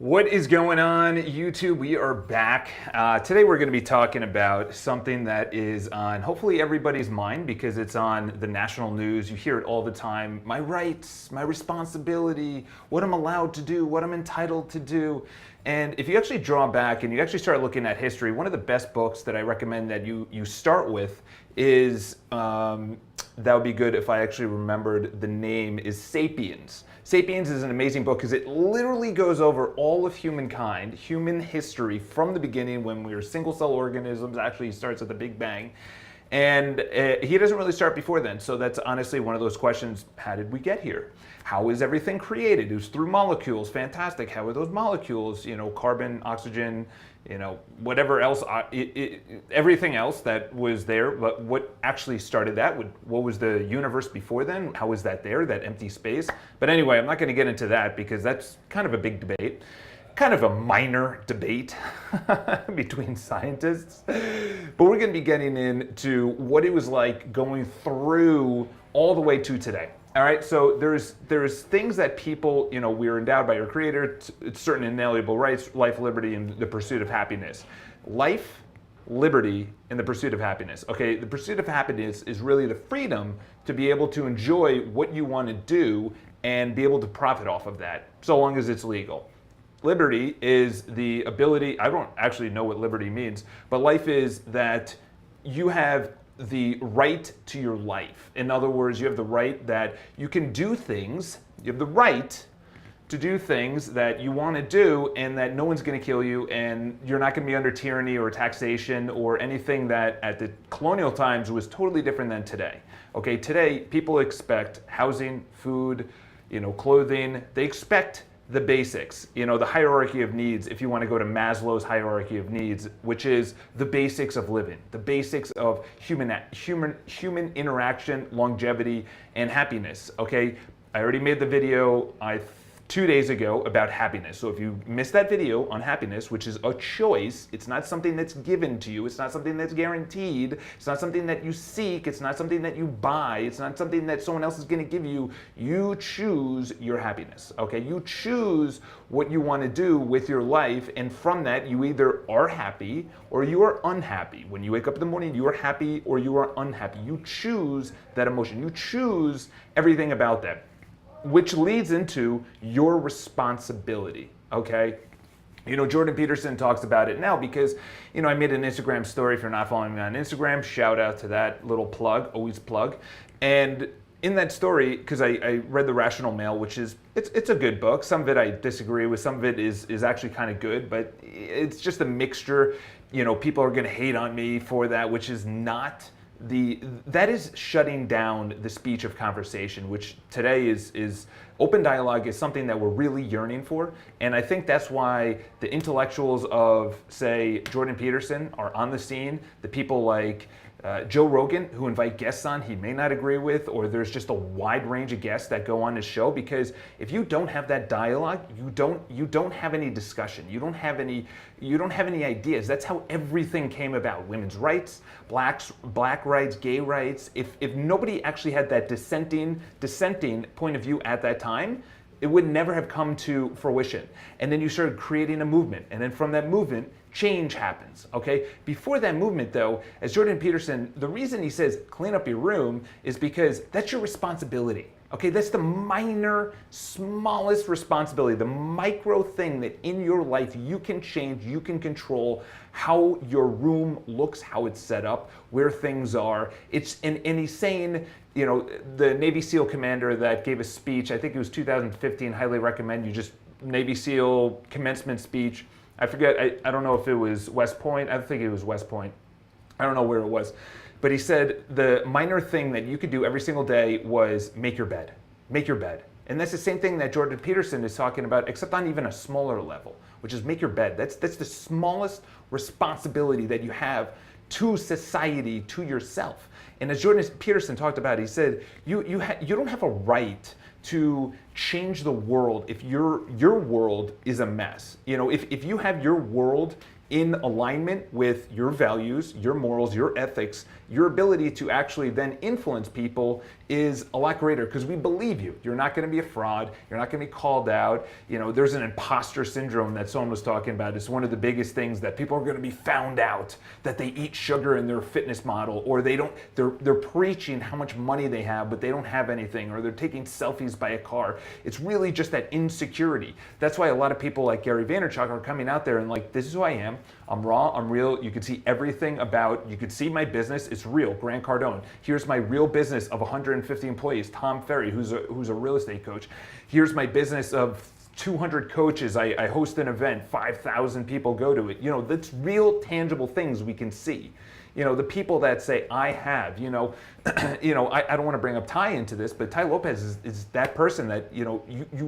What is going on, YouTube? We are back. Today we're going to be talking about something that is on hopefully everybody's mind because it's on the national news. You hear it all the time. My rights, my responsibility, what I'm allowed to do, what I'm entitled to do. And if you actually draw back and you actually start looking at history, one of the best books that I recommend that you start with is, that would be good if I actually remembered the name, is Sapiens. Sapiens is an amazing book because it literally goes over all of humankind, human history from the beginning when we were single cell organisms. Actually, he starts at the Big Bang. And he doesn't really start before then. So that's honestly one of those questions, how did we get here? How is everything created? It was through molecules, fantastic. How are those molecules, carbon, oxygen, whatever else, everything else that was there, but what actually started that? What was the universe before then? How was that there, that empty space? But anyway, I'm not gonna get into that because that's kind of a big debate. Kind of a minor debate between scientists, but we're going to be getting into what it was like going through all the way to today. All right, so there's things that people, we are endowed by our Creator. It's certain inalienable rights: life, liberty, and the pursuit of happiness. Life, liberty, and the pursuit of happiness. Okay, the pursuit of happiness is really the freedom to be able to enjoy what you want to do and be able to profit off of that, so long as it's legal. Liberty is the ability, I don't actually know what liberty means, but life is that you have the right to your life. In other words, you have the right that you can do things, you have the right to do things that you want to do and that no one's going to kill you and you're not going to be under tyranny or taxation or anything that at the colonial times was totally different than today. Okay, today people expect housing, food, clothing, they expect the basics, the hierarchy of needs, if you want to go to Maslow's hierarchy of needs, which is the basics of living, the basics of human interaction, longevity, and happiness, okay? I already made the video 2 days ago about happiness. So if you missed that video on happiness, which is a choice, it's not something that's given to you, it's not something that's guaranteed, it's not something that you seek, it's not something that you buy, it's not something that someone else is going to give you. You choose your happiness, okay? You choose what you want to do with your life, and from that, you either are happy or you are unhappy. When you wake up in the morning, you are happy or you are unhappy. You choose that emotion. You choose everything about that, which leads into your responsibility, okay? Jordan Peterson talks about it now because, I made an Instagram story. If you're not following me on Instagram, shout out to that little plug, always plug. And in that story, because I read The Rational Male, which is, it's a good book. Some of it I disagree with, some of it is actually kind of good, but it's just a mixture. People are gonna hate on me for that, which is not that is shutting down the speech of conversation, which today is open dialogue is something that we're really yearning for. And I think that's why the intellectuals of, say, Jordan Peterson are on the scene. The people like Joe Rogan, who invite guests on he may not agree with, or there's just a wide range of guests that go on his show, because if you don't have that dialogue, you don't have any discussion. You don't have any ideas. That's how everything came about. Women's rights, black rights, gay rights. If nobody actually had that dissenting point of view at that time, it would never have come to fruition. And then you started creating a movement. And then from that movement, change happens, okay? Before that movement though, as Jordan Peterson, the reason he says clean up your room is because that's your responsibility. Okay, that's the minor, smallest responsibility, the micro thing that in your life you can change, you can control how your room looks, how it's set up, where things are. And he's saying, the Navy SEAL commander that gave a speech, I think it was 2015, highly recommend you just Navy SEAL commencement speech. I forget, I don't know if it was West Point, I think it was West Point. I don't know where it was. But he said the minor thing that you could do every single day was make your bed. Make your bed. And that's the same thing that Jordan Peterson is talking about, except on even a smaller level, which is make your bed. That's the smallest responsibility that you have to society, to yourself. And as Jordan Peterson talked about, he said, you don't have a right to change the world if your world is a mess. If you have your world in alignment with your values, your morals, your ethics, your ability to actually then influence people is a lot greater because we believe you. You're not going to be a fraud. You're not going to be called out. There's an imposter syndrome that someone was talking about. It's one of the biggest things that people are going to be found out that they eat sugar in their fitness model, or they're preaching how much money they have, but they don't have anything, or they're taking selfies by a car. It's really just that insecurity. That's why a lot of people like Gary Vaynerchuk are coming out there and like, this is who I am. I'm raw, I'm real. You can see everything you could see my business. It's real. Grant Cardone. Here's my real business of 150 employees. Tom Ferry, who's a real estate coach. Here's my business of 200 coaches. I host an event, 5,000 people go to it. That's real, tangible things we can see. The people that say, I have, I don't want to bring up Ty into this, but Ty Lopez is that person that, you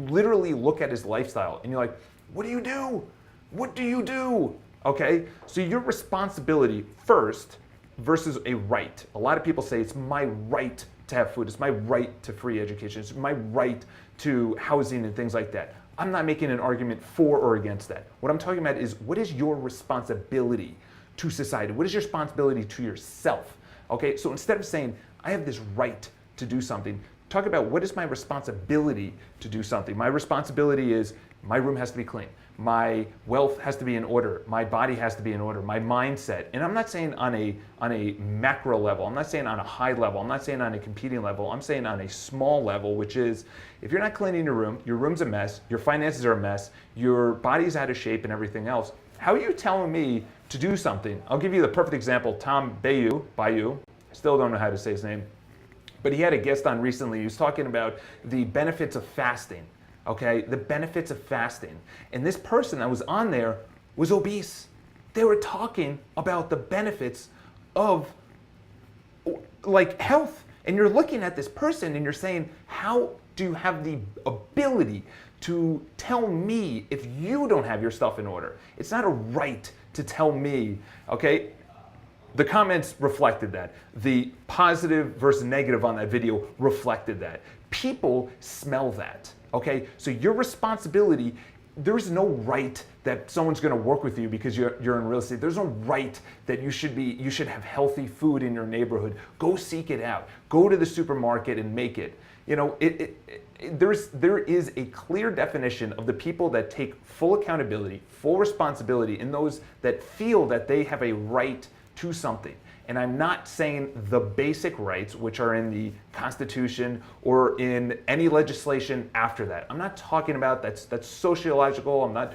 literally look at his lifestyle and you're like, what do you do? What do you do? Okay, so your responsibility first versus a right. A lot of people say it's my right to have food. It's my right to free education. It's my right to housing and things like that. I'm not making an argument for or against that. What I'm talking about is what is your responsibility to society? What is your responsibility to yourself? Okay, so instead of saying, I have this right to do something, talk about what is my responsibility to do something. My responsibility is my room has to be clean. My wealth has to be in order. My body has to be in order. My mindset. And I'm not saying on a macro level. I'm not saying on a high level. I'm not saying on a competing level. I'm saying on a small level, which is if you're not cleaning your room's a mess, your finances are a mess, your body's out of shape and everything else, how are you telling me to do something? I'll give you the perfect example. Tom Bayou, I still don't know how to say his name, but he had a guest on recently. He was talking about the benefits of fasting. Okay, the benefits of fasting. And this person that was on there was obese. They were talking about the benefits of like health. And you're looking at this person and you're saying, how do you have the ability to tell me if you don't have your stuff in order? It's not a right to tell me, okay? The comments reflected that. The positive versus negative on that video reflected that. People smell that. Okay, so your responsibility, there's no right that someone's going to work with you because you're in real estate. There's no right that you should have healthy food in your neighborhood. Go seek it out. Go to the supermarket and make it. There is a clear definition of the people that take full accountability, full responsibility, and those that feel that they have a right to something. And I'm not saying the basic rights, which are in the Constitution or in any legislation after that. I'm not talking about that's sociological. I'm not,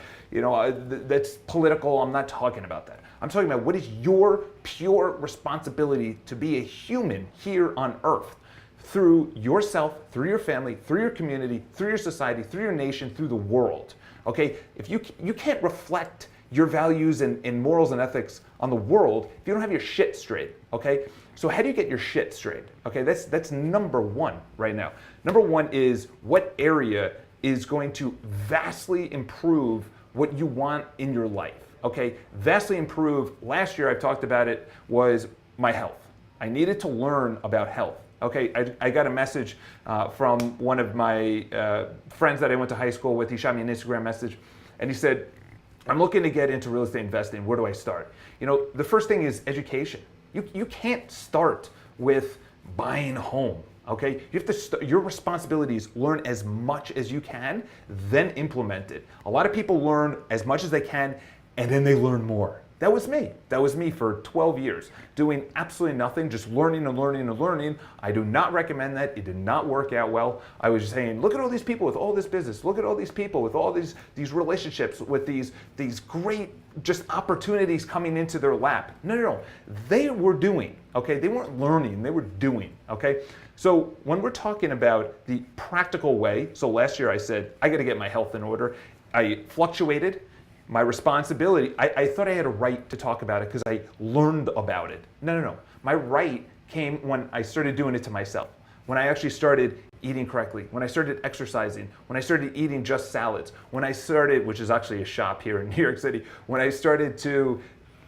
that's political. I'm not talking about that. I'm talking about what is your pure responsibility to be a human here on earth through yourself, through your family, through your community, through your society, through your nation, through the world. Okay, if you can't reflect your values and morals and ethics on the world if you don't have your shit straight, okay? So how do you get your shit straight? Okay, that's number one right now. Number one is what area is going to vastly improve what you want in your life, okay? Vastly improve, last year I've talked about it, was my health. I needed to learn about health. Okay, I got a message from one of my friends that I went to high school with. He shot me an Instagram message and he said, I'm looking to get into real estate investing. Where do I start? The first thing is education. You can't start with buying a home, okay? You have to your responsibility is learn as much as you can, then implement it. A lot of people learn as much as they can, and then they learn more. That was me. That was me for 12 years, doing absolutely nothing, just learning and learning and learning. I do not recommend that. It did not work out well. I was just saying, look at all these people with all this business. Look at all these people with all these relationships, with these great just opportunities coming into their lap. No. They were doing, okay? They weren't learning. They were doing, okay? So when we're talking about the practical way, so last year I said, I got to get my health in order. I fluctuated. My responsibility, I thought I had a right to talk about it because I learned about it. No. My right came when I started doing it to myself. When I actually started eating correctly, when I started exercising, when I started eating just salads, when I started, which is actually a shop here in New York City, when I started to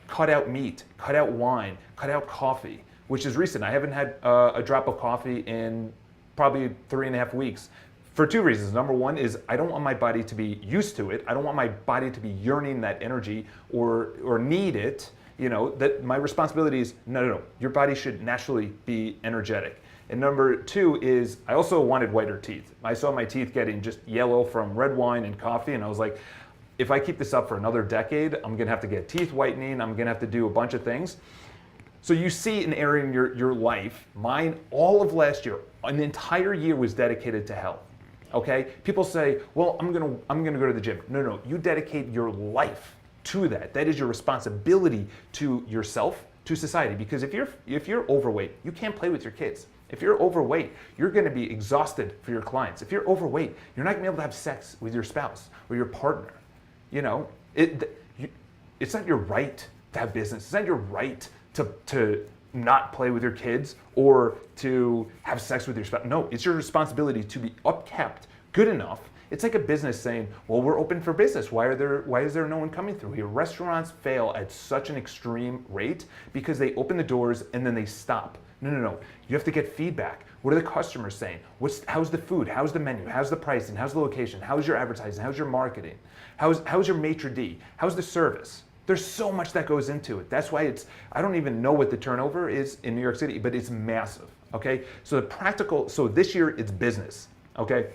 cut out meat, cut out wine, cut out coffee, which is recent. I haven't had a drop of coffee in probably 3.5 weeks. for two reasons. Number one is I don't want my body to be used to it. I don't want my body to be yearning that energy or need it. That my responsibility is no. Your body should naturally be energetic. And number two is I also wanted whiter teeth. I saw my teeth getting just yellow from red wine and coffee, and I was like, if I keep this up for another decade, I'm gonna have to get teeth whitening, I'm gonna have to do a bunch of things. So you see an area in your life, mine, all of last year, an entire year was dedicated to health. Okay? People say, well, I'm gonna go to the gym. No, you dedicate your life to that. That is your responsibility to yourself, to society. Because if you're overweight, you can't play with your kids. If you're overweight, you're gonna be exhausted for your clients. If you're overweight, you're not gonna be able to have sex with your spouse or your partner. It's not your right to have business. It's not your right to not play with your kids or to have sex with your spouse. No, it's your responsibility to be upkept, good enough. It's like a business saying, well, we're open for business. Why is there no one coming through here? Restaurants fail at such an extreme rate because they open the doors and then they stop. No. You have to get feedback. What are the customers saying? How's the food? How's the menu? How's the pricing? How's the location? How's your advertising? How's your marketing? How's your maitre d'? How's the service? There's so much that goes into it. That's why I don't even know what the turnover is in New York City, but it's massive, okay? So this year it's business, okay?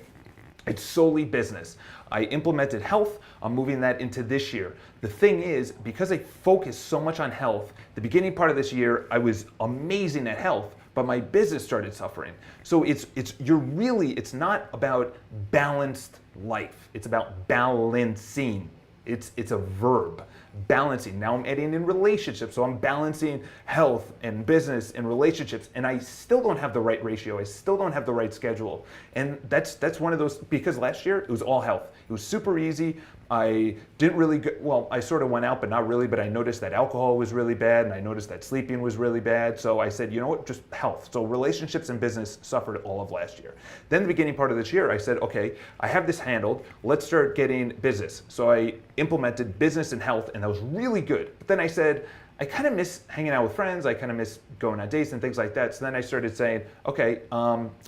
It's solely business. I implemented health, I'm moving that into this year. The thing is, because I focused so much on health, the beginning part of this year, I was amazing at health, but my business started suffering. So it's not about balanced life. It's about balancing. It's a verb, balancing. Now I'm adding in relationships, so I'm balancing health and business and relationships, and I still don't have the right ratio. I still don't have the right schedule. And that's one of those, because last year it was all health. It was super easy. I didn't really I sort of went out, but not really, but I noticed that alcohol was really bad, and I noticed that sleeping was really bad. So I said, you know what, just health. So relationships and business suffered all of last year. Then the beginning part of this year, I said, okay, I have this handled. Let's start getting business. So I implemented business and health, and that was really good. But then I said, I kind of miss hanging out with friends. I kind of miss going on dates and things like that. So then I started saying, okay,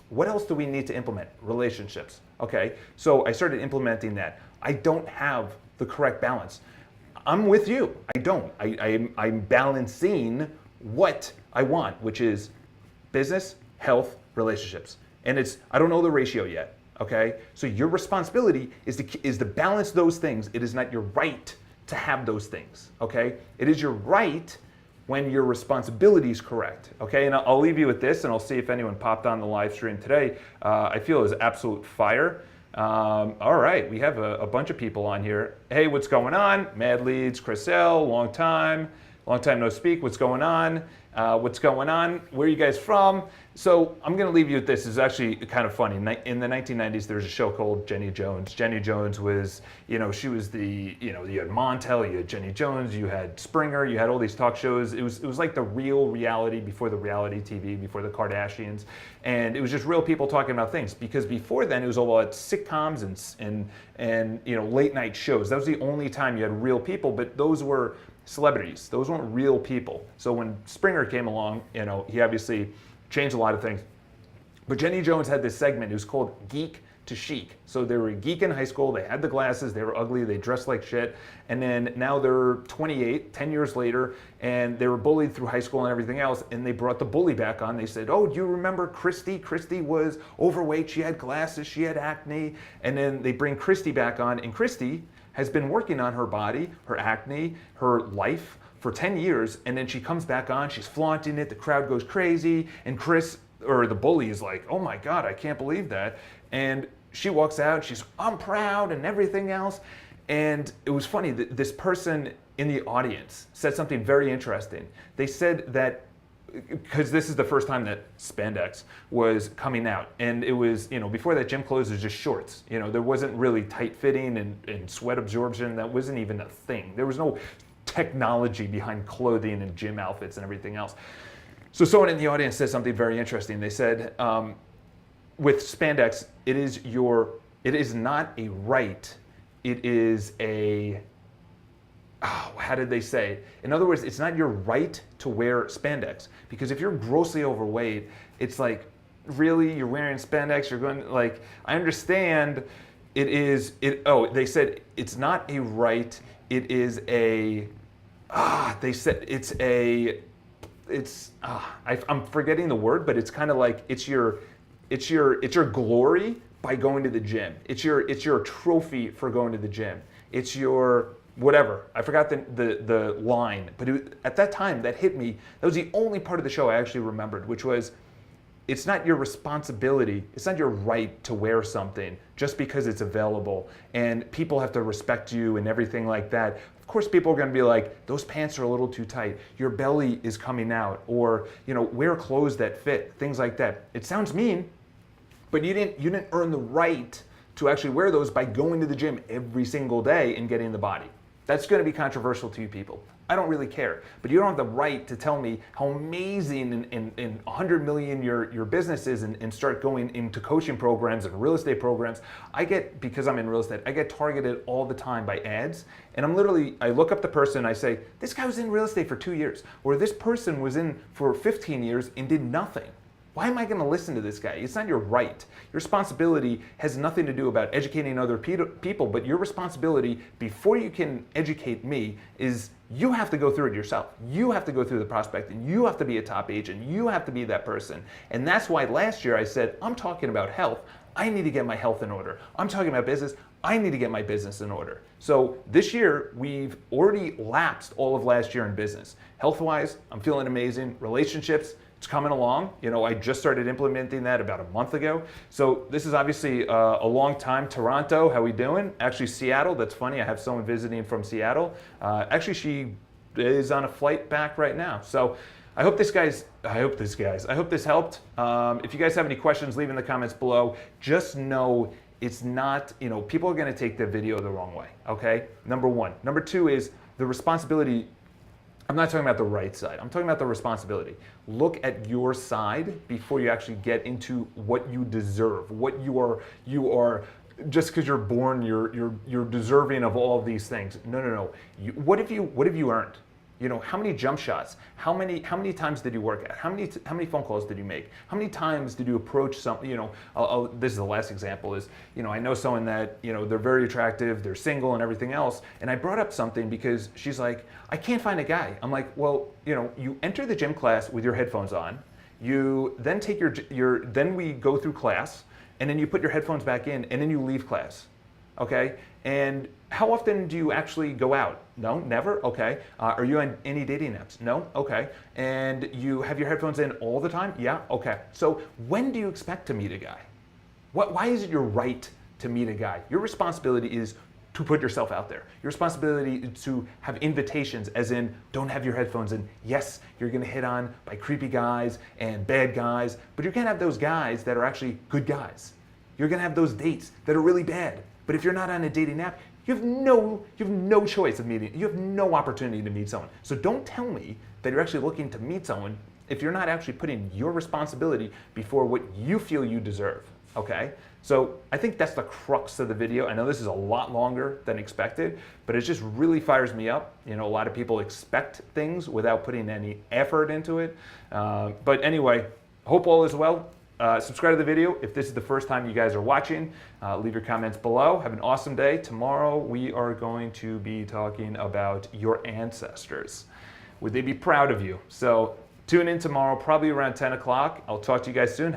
what else do we need to implement? Relationships. Okay, so I started implementing that. I don't have the correct balance. I'm with you. I don't. I'm balancing what I want, which is business, health, relationships. And I don't know the ratio yet. Okay, so your responsibility is to balance those things. It is not your right to have those things. Okay, it is your right when your responsibility is correct. Okay, and I'll leave you with this, and I'll see if anyone popped on the live stream today. I feel is absolute fire. All right, we have a bunch of people on here. Hey, what's going on? Mad Leads, Chris L, long time no speak. What's going on? What's going on? Where are you guys from? So I'm going to leave you with this. It's actually kind of funny. In the 1990s, there was a show called Jenny Jones. Jenny Jones was, she was you had Montel, you had Jenny Jones, you had Springer, you had all these talk shows. It was like the real reality before the reality TV, before the Kardashians. And it was just real people talking about things. Because before then, it was all about sitcoms and late night shows. That was the only time you had real people, but those were celebrities. Those weren't real people. So when Springer came along, he obviously changed a lot of things. But Jenny Jones had this segment. It was called Geek to Chic. So they were a geek in high school. They had the glasses. They were ugly. They dressed like shit. And then now they're 28, 10 years later, and they were bullied through high school and everything else. And they brought the bully back on. They said, oh, do you remember Christy? Christy was overweight. She had glasses. She had acne. And then they bring Christy back on. And Christy has been working on her body, her acne, her life for 10 years, and then she comes back on, she's flaunting it, the crowd goes crazy, and the bully is like, oh my God, I can't believe that. And she walks out, I'm proud and everything else. And it was funny, this person in the audience said something very interesting. They said that, because this is the first time that spandex was coming out. And it was, before that, gym clothes was just shorts. There wasn't really tight fitting and sweat absorption. That wasn't even a thing. There was no technology behind clothing and gym outfits and everything else. So someone in the audience said something very interesting. They said, with spandex, it is not a right, it is a, how did they say? In other words, it's not your right to wear spandex. Because if you're grossly overweight, it's like, really, you're wearing spandex, you're going, like, I understand they said it's not a right, it is a, they said I'm forgetting the word, but it's kind of like it's your glory by going to the gym. It's your trophy for going to the gym. It's your whatever. I forgot the line, but at that time that hit me. That was the only part of the show I actually remembered, which was, it's not your responsibility, it's not your right to wear something just because it's available and people have to respect you and everything like that. Of course, people are going to be like, those pants are a little too tight, your belly is coming out, or wear clothes that fit, things like that. It sounds mean, but you didn't earn the right to actually wear those by going to the gym every single day and getting the body. That's going to be controversial to you people. I don't really care, but you don't have the right to tell me how amazing in 100 million your business is and start going into coaching programs and real estate programs. Because I'm in real estate, I get targeted all the time by ads, and I look up the person and I say, this guy was in real estate for 2 years, or this person was in for 15 years and did nothing. Why am I going to listen to this guy? It's not your right. Your responsibility has nothing to do about educating other people, but your responsibility before you can educate me is you have to go through it yourself. You have to go through the prospecting. You have to be a top agent. You have to be that person. And that's why last year I said, I'm talking about health. I need to get my health in order. I'm talking about business. I need to get my business in order. So this year, we've already lapsed all of last year in business. Health-wise, I'm feeling amazing. Relationships, it's coming along. I just started implementing that about a month ago. So this is obviously a long time. Toronto, how we doing? Actually, Seattle, that's funny. I have someone visiting from Seattle. Actually, she is on a flight back right now. So I hope this helped. If you guys have any questions, leave in the comments below. Just know it's not, people are going to take the video the wrong way, okay? Number one. Number two is the responsibility. I'm not talking about the right side. I'm talking about the responsibility. Look at your side before you actually get into what you deserve, what you are. Just because you're born, you're deserving of all of these things. No. What have you earned? How many jump shots? How many times did you work at? How many phone calls did you make? How many times did you approach some? This is the last example. Is I know someone that they're very attractive, they're single and everything else, and I brought up something because she's like, I can't find a guy. I'm like, well, you enter the gym class with your headphones on. You then take then we go through class, and then you put your headphones back in, and then you leave class. Okay? And how often do you actually go out? No, never? Okay. Are you on any dating apps? No? Okay. And you have your headphones in all the time? Yeah? Okay. So when do you expect to meet a guy? Why is it your right to meet a guy? Your responsibility is to put yourself out there. Your responsibility is to have invitations, as in, don't have your headphones in. Yes, you're going to hit on by creepy guys and bad guys, but you're going to have those guys that are actually good guys. You're going to have those dates that are really bad. But if you're not on a dating app, you have no choice of meeting. You have no opportunity to meet someone. So don't tell me that you're actually looking to meet someone if you're not actually putting your responsibility before what you feel you deserve. Okay? So I think that's the crux of the video. I know this is a lot longer than expected, but it just really fires me up. A lot of people expect things without putting any effort into it. But anyway, hope all is well. Subscribe to the video if this is the first time you guys are watching. Leave your comments below. Have an awesome day. Tomorrow we are going to be talking about your ancestors. Would they be proud of you? So tune in tomorrow, probably around 10 o'clock. I'll talk to you guys soon.